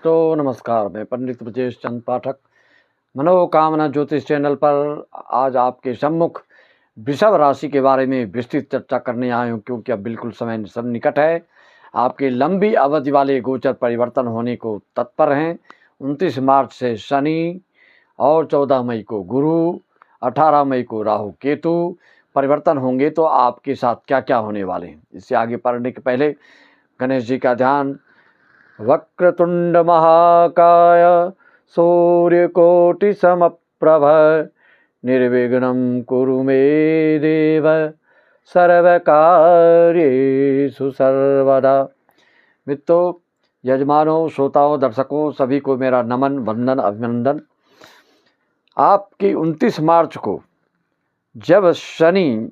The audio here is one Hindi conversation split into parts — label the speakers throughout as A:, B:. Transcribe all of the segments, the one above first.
A: दोस्तों नमस्कार, मैं पंडित ब्रजेश चंद पाठक मनोकामना ज्योतिष चैनल पर आज आपके सम्मुख वृषभ राशि के बारे में विस्तृत चर्चा करने आया हूँ, क्योंकि अब बिल्कुल समय सन्निकट है। आपके लंबी अवधि वाले गोचर परिवर्तन होने को तत्पर हैं। 29 मार्च से शनि और 14 मई को गुरु, 18 मई को राहु केतु परिवर्तन होंगे। तो आपके साथ क्या क्या होने वाले हैं, इससे आगे पढ़ने के पहले गणेश जी का ध्यान। वक्रतुंड महाकाय सूर्यकोटि समप्रभ निर्विघ्नं कुरु मे देव सर्वकार्येषु सर्वदा। मित्रों, यजमानों, श्रोताओं, दर्शकों सभी को मेरा नमन, वंदन, अभिनंदन। आपकी 29 मार्च को जब शनि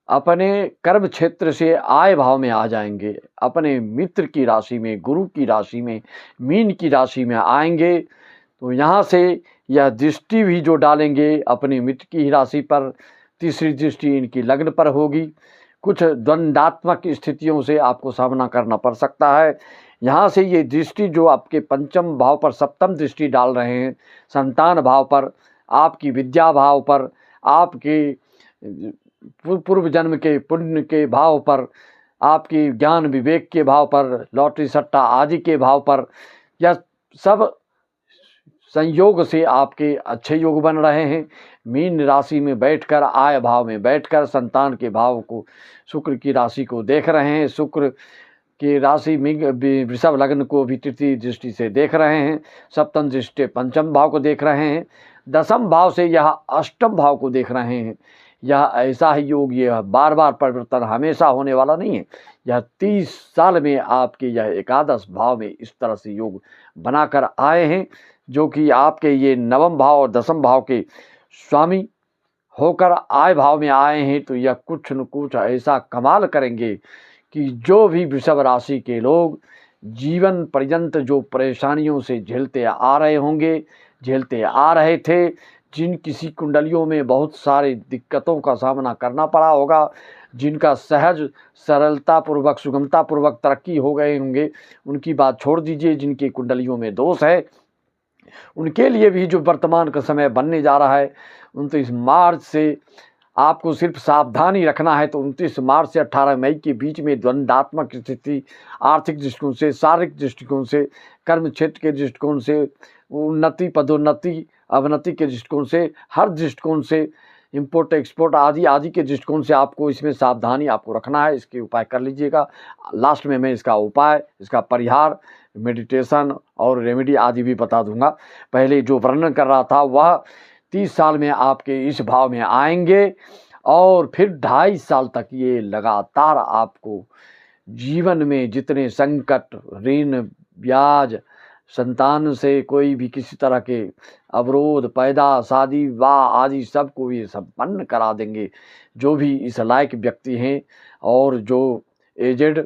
A: अपने कर्म क्षेत्र से आय भाव में आ जाएंगे, अपने मित्र की राशि में, गुरु की राशि में, मीन की राशि में आएंगे, तो यहाँ से यह दृष्टि भी जो डालेंगे अपने मित्र की राशि पर, तीसरी दृष्टि इनकी लग्न पर होगी। कुछ द्वंद्वात्मक स्थितियों से आपको सामना करना पड़ सकता है। यहाँ से ये दृष्टि जो आपके पंचम भाव पर सप्तम दृष्टि डाल रहे हैं, संतान भाव पर, आपकी विद्या भाव पर, आपके पूर्व जन्म के पुण्य के भाव पर, आपकी ज्ञान विवेक के भाव पर, लॉटरी सट्टा आदि के भाव पर, यह सब संयोग से आपके अच्छे योग बन रहे हैं। मीन राशि में बैठकर, आय भाव में बैठकर संतान के भाव को, शुक्र की राशि को देख रहे हैं। शुक्र की राशि वृषभ लग्न को भी तृतीय दृष्टि से देख रहे हैं। सप्तम दृष्टि पंचम भाव को देख रहे हैं। दसम भाव से यह अष्टम भाव को देख रहे हैं। यह ऐसा ही योग, यह बार बार परिवर्तन हमेशा होने वाला नहीं है। यह 30 साल में आपके यह एकादश भाव में इस तरह से योग बनाकर आए हैं, जो कि आपके ये नवम भाव और दसम भाव के स्वामी होकर आय भाव में आए हैं। तो यह कुछ न कुछ ऐसा कमाल करेंगे कि जो भी वृषभ राशि के लोग जीवन पर्यंत जो परेशानियों से झेलते आ रहे होंगे, झेलते आ रहे थे, जिन किसी कुंडलियों में बहुत सारी दिक्कतों का सामना करना पड़ा होगा, जिनका सहज सरलता पूर्वक, सुगमता पूर्वक तरक्की हो गए होंगे, उनकी बात छोड़ दीजिए। जिनकी कुंडलियों में दोष है, उनके लिए भी जो वर्तमान का समय बनने जा रहा है, 29 मार्च से आपको सिर्फ सावधानी रखना है। तो 29 मार्च से 18 मई के बीच में द्वंद्वात्मक स्थिति, आर्थिक दृष्टिकोण से, शारीरिक दृष्टिकोण से, कर्म क्षेत्र के दृष्टिकोण से, उन्नति पदोन्नति अवनति के दृष्टिकोण से, हर दृष्टिकोण से, इंपोर्ट एक्सपोर्ट आदि के दृष्टिकोण से आपको इसमें सावधानी आपको रखना है। इसके उपाय कर लीजिएगा। लास्ट में मैं इसका उपाय, इसका परिहार, मेडिटेशन और रेमेडी आदि भी बता दूंगा। पहले जो वर्णन कर रहा था वह 30 साल में आपके इस भाव में आएंगे और फिर 2.5 साल तक ये लगातार आपको जीवन में जितने संकट, ऋण, ब्याज, संतान से कोई भी किसी तरह के अवरोध पैदा, शादी विवाह आदि सबको ये संपन्न करा देंगे। जो भी इस लायक व्यक्ति हैं और जो एजेड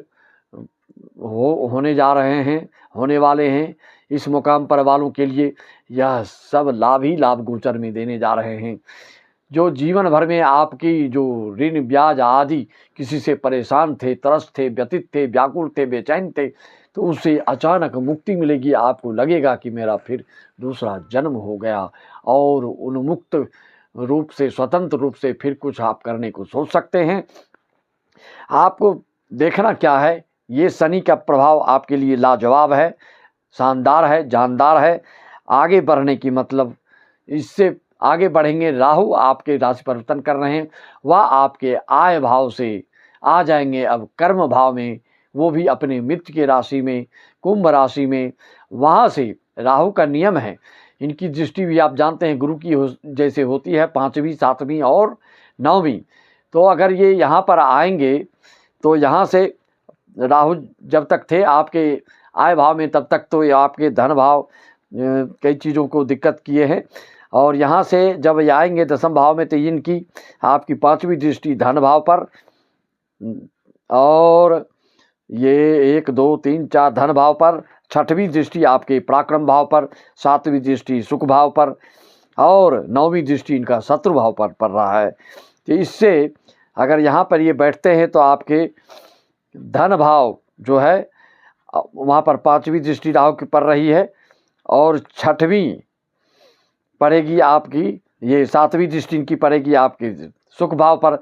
A: होने जा रहे हैं, होने वाले हैं, इस मुकाम पर वालों के लिए यह सब लाभ ही लाभ गोचर में देने जा रहे हैं। जो जीवन भर में आपकी जो ऋण ब्याज आदि किसी से परेशान थे, त्रस्त थे, व्यथित थे, व्याकुल थे, बेचैन थे, तो उससे अचानक मुक्ति मिलेगी। आपको लगेगा कि मेरा फिर दूसरा जन्म हो गया और उन्मुक्त रूप से, स्वतंत्र रूप से फिर कुछ आप करने को सोच सकते हैं। आपको देखना क्या है, ये शनि का प्रभाव आपके लिए लाजवाब है, शानदार है, जानदार है। आगे बढ़ने की मतलब, इससे आगे बढ़ेंगे। राहु आपके राशि परिवर्तन कर रहे हैं, वह आपके आय भाव से आ जाएंगे अब कर्म भाव में, वो भी अपने मित्र की राशि में, कुंभ राशि में। वहाँ से राहु का नियम है, इनकी दृष्टि भी आप जानते हैं गुरु की जैसे होती है, 5वीं, 7वीं और 9वीं। तो अगर ये यहाँ पर आएंगे तो यहाँ से राहु जब तक थे आपके आय भाव में, तब तक तो ये आपके धन भाव कई चीज़ों को दिक्कत किए हैं। और यहाँ से जब ये आएंगे दसम भाव में, तो इनकी आपकी 5वीं दृष्टि धन भाव पर, और ये 1 2 3 4 धन भाव पर, 6वीं दृष्टि आपके पराक्रम भाव पर, 7वीं दृष्टि सुख भाव पर, और 9वीं दृष्टि इनका शत्रु भाव पर पड़ रहा है। तो इससे अगर यहाँ पर ये बैठते हैं तो आपके धन भाव जो है वहाँ पर 5वीं दृष्टि राहु की पड़ रही है और 6वीं पड़ेगी आपकी, ये 7वीं दृष्टि इनकी पड़ेगी आपके सुख भाव पर।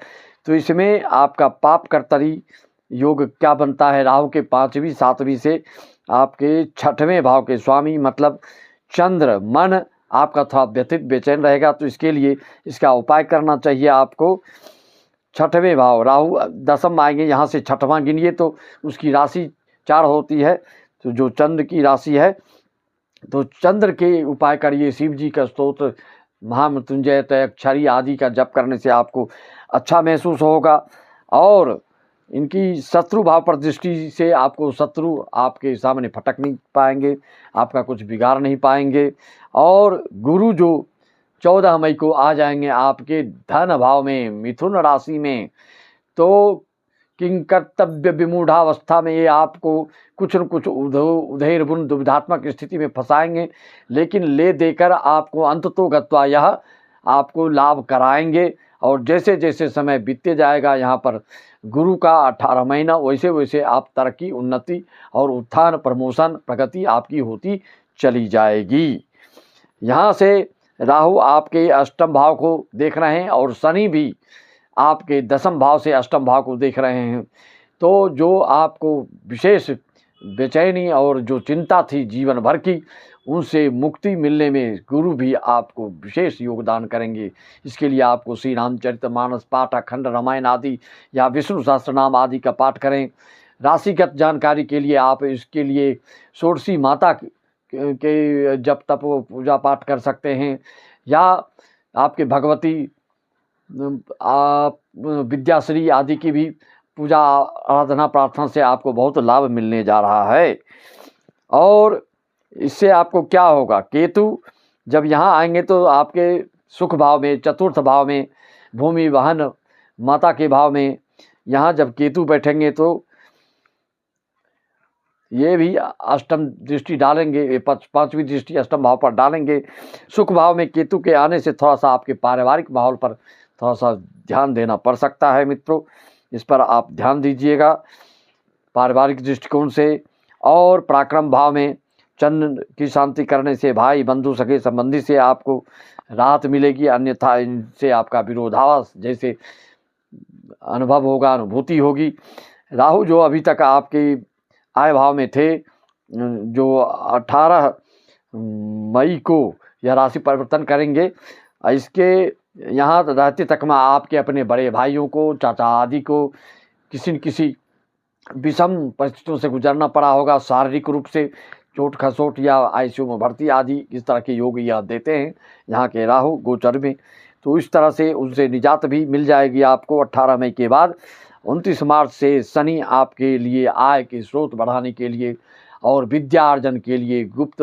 A: तो इसमें आपका पाप कर्तरी योग क्या बनता है, राहु के 5वीं 7वीं से आपके 6वें भाव के स्वामी मतलब चंद्र मन आपका थोड़ा व्यथित बेचैन रहेगा। तो इसके लिए इसका उपाय करना चाहिए आपको। 6वें भाव राहु 10म में आएंगे, यहाँ से 6वां गिनिए तो उसकी राशि 4 होती है, तो जो चंद्र की राशि है, तो चंद्र के उपाय करिए। शिव जी का स्तोत्र महामृत्युंजय तयक्षरी आदि का जप करने से आपको अच्छा महसूस होगा। और इनकी शत्रु भाव पर दृष्टि से आपको शत्रु आपके सामने फटक नहीं पाएंगे, आपका कुछ बिगाड़ नहीं पाएंगे। और गुरु जो 14 मई को आ जाएंगे आपके धन भाव में मिथुन राशि में, तो किंग कर्तव्य विमूढ़ावस्था में ये आपको कुछ न कुछ उधेर बुन दुविधात्मक स्थिति में फंसाएंगे, लेकिन ले देकर आपको अंततो गत्वा यह आपको लाभ कराएंगे। और जैसे जैसे समय बीतते जाएगा यहाँ पर गुरु का 18 महीना, वैसे वैसे आप तरक्की उन्नति और उत्थान प्रमोशन प्रगति आपकी होती चली जाएगी। यहाँ से राहु आपके 8म भाव को देख रहे हैं और शनि भी आपके 10म भाव से 8म भाव को देख रहे हैं। तो जो आपको विशेष बेचैनी और जो चिंता थी जीवन भर की, उनसे मुक्ति मिलने में गुरु भी आपको विशेष योगदान करेंगे। इसके लिए आपको श्री रामचरितमानस पाठ, अखंड रामायण आदि या विष्णु सहस्त्रनाम आदि का पाठ करें। राशिगत जानकारी के लिए आप इसके लिए षोडशी माता के जप तप पूजा पाठ कर सकते हैं, या आपके भगवती आप विद्याश्री आदि की भी पूजा आराधना प्रार्थना से आपको बहुत लाभ मिलने जा रहा है। और इससे आपको क्या होगा, केतु जब यहाँ आएंगे तो आपके सुख भाव में 4th भाव में भूमि वाहन माता के भाव में यहाँ जब केतु बैठेंगे तो ये भी 8म दृष्टि डालेंगे, ये 5वीं दृष्टि 8म भाव पर डालेंगे। सुख भाव में केतु के आने से थोड़ा सा आपके पारिवारिक माहौल पर थोड़ा सा ध्यान देना पड़ सकता है मित्रों, इस पर आप ध्यान दीजिएगा पारिवारिक दृष्टिकोण से। और पराक्रम भाव में चंद्र की शांति करने से भाई बंधु सगे संबंधी से आपको राहत मिलेगी, अन्यथा इनसे आपका विरोधाभास जैसे अनुभव होगा, अनुभूति होगी। राहु जो अभी तक आपके आय भाव में थे, जो 18 मई को यह राशि परिवर्तन करेंगे, इसके यहाँ रहते तक में आपके अपने बड़े भाइयों को, चाचा आदि को किसी न किसी विषम परिस्थितियों से गुजरना पड़ा होगा, शारीरिक रूप से चोट खसोट या आईसीयू में भर्ती आदि इस तरह के योग यह देते हैं यहाँ के राहु गोचर में। तो इस तरह से उनसे निजात भी मिल जाएगी आपको 18 मई के बाद। 29 मार्च से शनि आपके लिए आय के स्रोत बढ़ाने के लिए और विद्यार्जन के लिए, गुप्त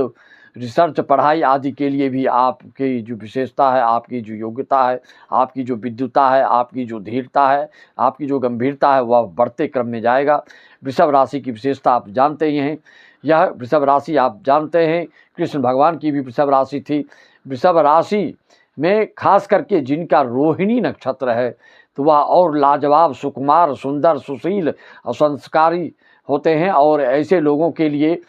A: रिसर्च पढ़ाई आदि के लिए भी आपकी जो विशेषता है, आपकी जो योग्यता है, आपकी जो विद्युता है, आपकी जो धीरता है, आपकी जो गंभीरता है, वह बढ़ते क्रम में जाएगा। वृषभ राशि की विशेषता आप जानते ही हैं, यह वृषभ राशि आप जानते हैं कृष्ण भगवान की भी वृषभ राशि थी। वृषभ राशि में खास करके जिनका रोहिणी नक्षत्र है तो वह और लाजवाब, सुकुमार, सुंदर, सुशील और संस्कारी होते हैं। और ऐसे लोगों के लिए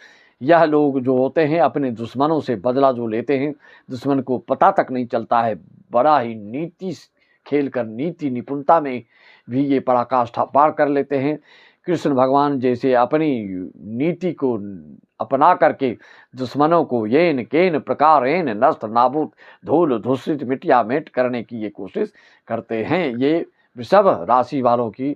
A: यह लोग जो होते हैं अपने दुश्मनों से बदला जो लेते हैं, दुश्मन को पता तक नहीं चलता है, बड़ा ही नीति खेल कर नीति निपुणता में भी ये पराकाष्ठा पार कर लेते हैं। कृष्ण भगवान जैसे अपनी नीति को अपना करके दुश्मनों को येन केन प्रकारेन नष्ट नाबूद धूल धूसित मिटिया मेट करने की ये कोशिश करते हैं। ये वृषभ राशि वालों की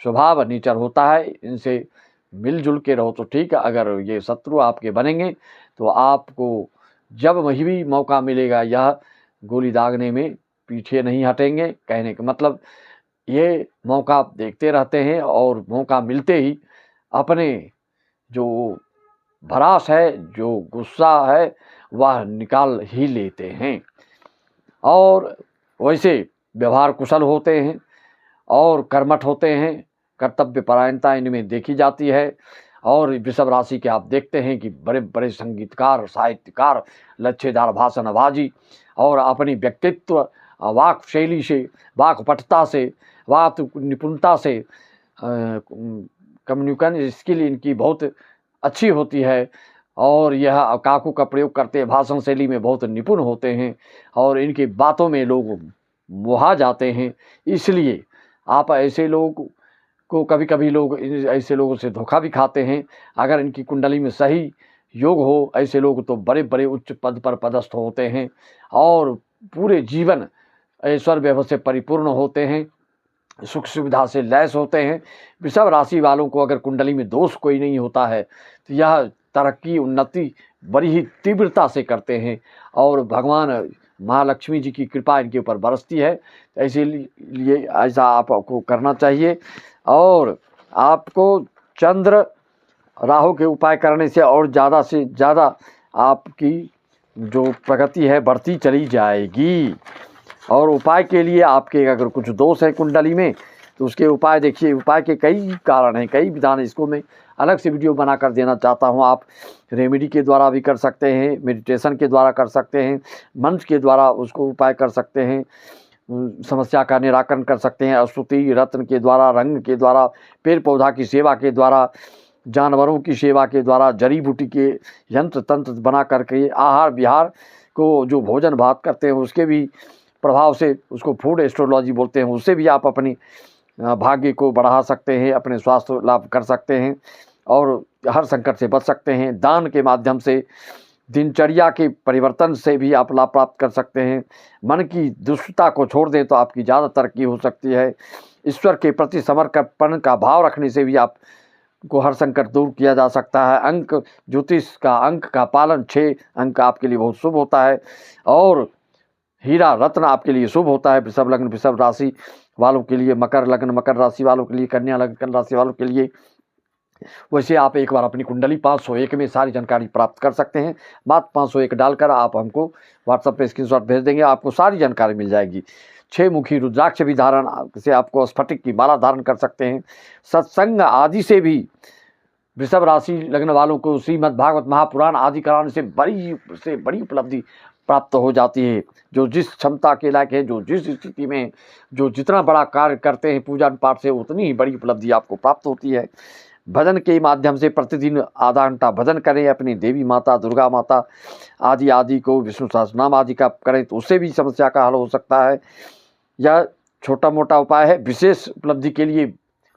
A: स्वभाव नेचर होता है। इनसे मिलजुल के रहो तो ठीक है, अगर ये शत्रु आपके बनेंगे तो आपको जब वही भी मौका मिलेगा यह गोली दागने में पीछे नहीं हटेंगे। कहने का मतलब ये मौका देखते रहते हैं और मौका मिलते ही अपने जो भड़ास है, जो गुस्सा है, वह निकाल ही लेते हैं। और वैसे व्यवहार कुशल होते हैं और कर्मठ होते हैं, कर्तव्य परायणता इनमें देखी जाती है। और वृषभ राशि के आप देखते हैं कि बड़े बड़े संगीतकार, साहित्यकार, लच्छेदार भाषणबाजी और अपनी व्यक्तित्व, वाक शैली से, वाकपटुता से, वाक निपुणता से, कम्युनिकेशन स्किल इनकी बहुत अच्छी होती है और यह काकू का प्रयोग करते हैं, भाषण शैली में बहुत निपुण होते हैं और इनकी बातों में लोग मोहा जाते हैं। इसलिए आप ऐसे लोग को कभी-कभी लोग ऐसे लोगों से धोखा भी खाते हैं। अगर इनकी कुंडली में सही योग हो, ऐसे लोग तो बड़े-बड़े उच्च पद पर पदस्थ होते हैं और पूरे जीवन ऐश्वर्य वैभव से परिपूर्ण होते हैं, सुख सुविधा से लैस होते हैं। वृषभ राशि वालों को अगर कुंडली में दोष कोई नहीं होता है तो यह तरक्की उन्नति बड़ी ही तीव्रता से करते हैं और भगवान महालक्ष्मी जी की कृपा इनके ऊपर बरसती है। इसीलिए ऐसा आपको करना चाहिए और आपको चंद्र राहु के उपाय करने से और ज़्यादा से ज़्यादा आपकी जो प्रगति है बढ़ती चली जाएगी। और उपाय के लिए आपके अगर कुछ दोष है कुंडली में तो उसके उपाय देखिए। उपाय के कई कारण हैं, कई विधान, इसको मैं अलग से वीडियो बना कर देना चाहता हूँ। आप रेमेडी के द्वारा भी कर सकते हैं, मेडिटेशन के द्वारा कर सकते हैं, मंत्र के द्वारा उसको उपाय कर सकते हैं, समस्या का निराकरण कर सकते हैं, स्तुति रत्न के द्वारा, रंग के द्वारा, पेड़ पौधा की सेवा के द्वारा, जानवरों की सेवा के द्वारा, जड़ी बूटी के यंत्र तंत्र बना करके, आहार विहार को जो भोजन भात करते हैं उसके भी प्रभाव से, उसको फूड एस्ट्रोलॉजी बोलते हैं, उससे भी आप अपनी भाग्य को बढ़ा सकते हैं, अपने स्वास्थ्य लाभ कर सकते हैं और हर संकट से बच सकते हैं। दान के माध्यम से, दिनचर्या के परिवर्तन से भी आप लाभ प्राप्त कर सकते हैं। मन की दुष्टता को छोड़ दें तो आपकी ज़्यादा तरक्की हो सकती है। ईश्वर के प्रति समर्पण का भाव रखने से भी आप को हर संकट दूर किया जा सकता है। अंक ज्योतिष का अंक का पालन 6 अंक आपके लिए बहुत शुभ होता है और हीरा रत्न आपके लिए शुभ होता है। वृषभ लग्न वृषभ राशि वालों के लिए, मकर लग्न मकर राशि वालों के लिए, कन्या लग्न राशि वालों के लिए। वैसे आप एक बार अपनी कुंडली 501 में सारी जानकारी प्राप्त कर सकते हैं। मात्र 501 डालकर आप हमको व्हाट्सएप पे स्क्रीनशॉट भेज देंगे, आपको सारी जानकारी मिल जाएगी। 6 मुखी रुद्राक्ष भी धारण से आपको स्फटिक की माला धारण कर सकते हैं। सत्संग आदि से भी वृषभ राशि लग्न वालों को श्रीमद् भागवत महापुराण आदि कराने से बड़ी उपलब्धि प्राप्त हो जाती है। जो जिस क्षमता के लायक है, जो जिस स्थिति में, जो जितना बड़ा कार्य करते हैं पूजा पाठ से, उतनी ही बड़ी उपलब्धि आपको प्राप्त होती है। भजन के माध्यम से प्रतिदिन आधा घंटा भजन करें, अपनी देवी माता दुर्गा माता आदि को विष्णु सहस्रनाम आदि का करें तो उससे भी समस्या का हल हो सकता है। यह छोटा मोटा उपाय है। विशेष उपलब्धि के लिए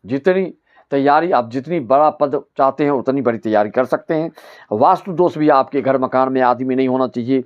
A: जितनी तैयारी, आप जितनी बड़ा पद चाहते हैं उतनी बड़ी तैयारी कर सकते हैं। वास्तु दोष भी आपके घर मकान में आदि में नहीं होना चाहिए।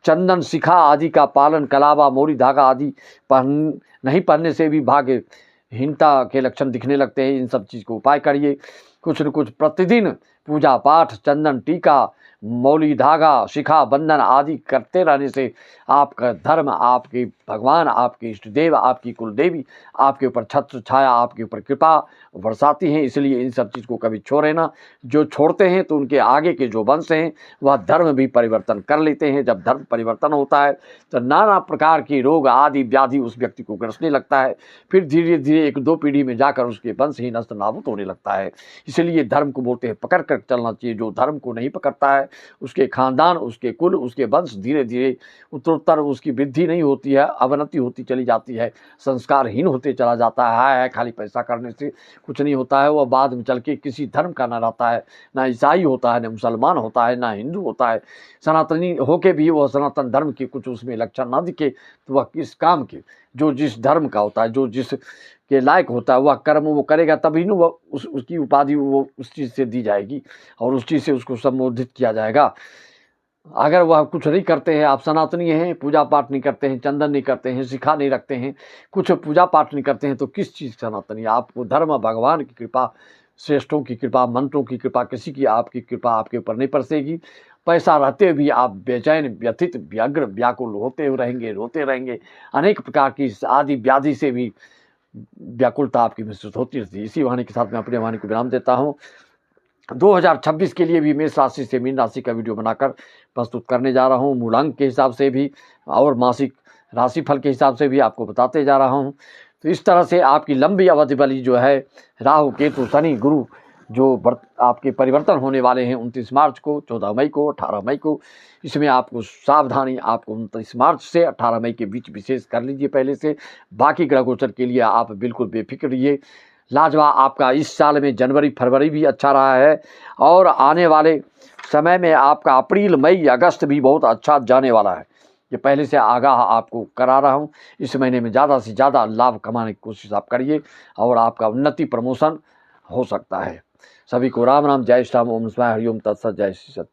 A: चंदन शिखा आदि का पालन, कलावा मोरी धागा आदि नहीं पहनने से भी भाग्यहीनता के लक्षण दिखने लगते हैं। इन सब चीज़ को उपाय करिए। कुछ न कुछ प्रतिदिन पूजा पाठ, चंदन टीका, मौली धागा, शिखा बंधन आदि करते रहने से आपका धर्म, आपके भगवान, आपके इष्ट देव, आपकी कुल देवी आपके ऊपर छत्र छाया, आपके ऊपर कृपा बरसाती हैं। इसलिए इन सब चीज़ को कभी छोड़े ना। जो छोड़ते हैं तो उनके आगे के जो वंश हैं वह धर्म भी परिवर्तन कर लेते हैं। जब धर्म परिवर्तन होता है तो नाना प्रकार के रोग आदि व्याधि उस व्यक्ति को ग्रसने लगता है। फिर धीरे धीरे 1-2 पीढ़ी में जाकर उसके वंश ही नष्ट नाबूद होने लगता है। इसलिए धर्म को बोलते हैं पकड़ कर चलना चाहिए। जो धर्म को नहीं पकड़ता है उसके खानदान, उसके कुल, उसके वंश धीरे धीरे उत्तरोत्तर उसकी वृद्धि नहीं होती है, अवनति होती चली जाती है, संस्कारहीन होते चला जाता है। खाली पैसा करने से कुछ नहीं होता है। वह बाद में चल के किसी धर्म का ना रहता है, ना ईसाई होता है, ना मुसलमान होता है, ना हिंदू होता है। सनातनी होके भी वह सनातन धर्म के कुछ उसमें लक्षण ना दिखे तो वह किस काम के, जो जिस धर्म का होता है, जो जिस के लायक होता है वह कर्म वो करेगा, तभी न वह उसकी उपाधि वो उस चीज़ से दी जाएगी और उस चीज़ से उसको संबोधित किया जाएगा। अगर वह कुछ नहीं करते हैं, आप सनातनी हैं, पूजा पाठ नहीं करते हैं, चंदन नहीं करते हैं, शिखा नहीं रखते हैं, कुछ पूजा पाठ नहीं करते हैं तो किस चीज़ सनातनी? आपको धर्म, भगवान की कृपा, श्रेष्ठों की कृपा, मंत्रों की कृपा, किसी की आपकी कृपा आपके ऊपर नहीं बरसेगी। पैसा रहते हुए भी आप बेचैन, व्यथित, व्यग्र, व्याकुल होते रहेंगे, रोते रहेंगे। अनेक प्रकार की आदि व्याधि से भी व्याकुलता आपकी महसूस होती रहती है। इसी वाणी के साथ मैं अपने वाणी को विराम देता हूँ। 2026 के लिए भी मेष राशि से मीन राशि का वीडियो बनाकर प्रस्तुत करने जा रहा हूँ। मूलांक के हिसाब से भी और मासिक राशिफल के हिसाब से भी आपको बताते जा रहा हूँ। तो इस तरह से आपकी लंबी अवधि वाली जो है राहु केतु शनि गुरु जो आपके परिवर्तन होने वाले हैं 29 मार्च को, 14 मई को, 18 मई को, इसमें आपको सावधानी, आपको 29 मार्च से 18 मई के बीच विशेष कर लीजिए पहले से। बाकी ग्रह गोचर के लिए आप बिल्कुल बेफिक्र रहिए। लाजवाब आपका इस साल में जनवरी फरवरी भी अच्छा रहा है और आने वाले समय में आपका अप्रैल मई अगस्त भी बहुत अच्छा जाने वाला है। ये पहले से आगाह आपको करा रहा हूँ। इस महीने में ज़्यादा से ज़्यादा लाभ कमाने की कोशिश आप करिए और आपका उन्नति प्रमोशन हो सकता है। सभी को राम राम, जय श्री राम, ओम नमः शिवाय, हरि ओम तत्सत, जय श्री सत्य।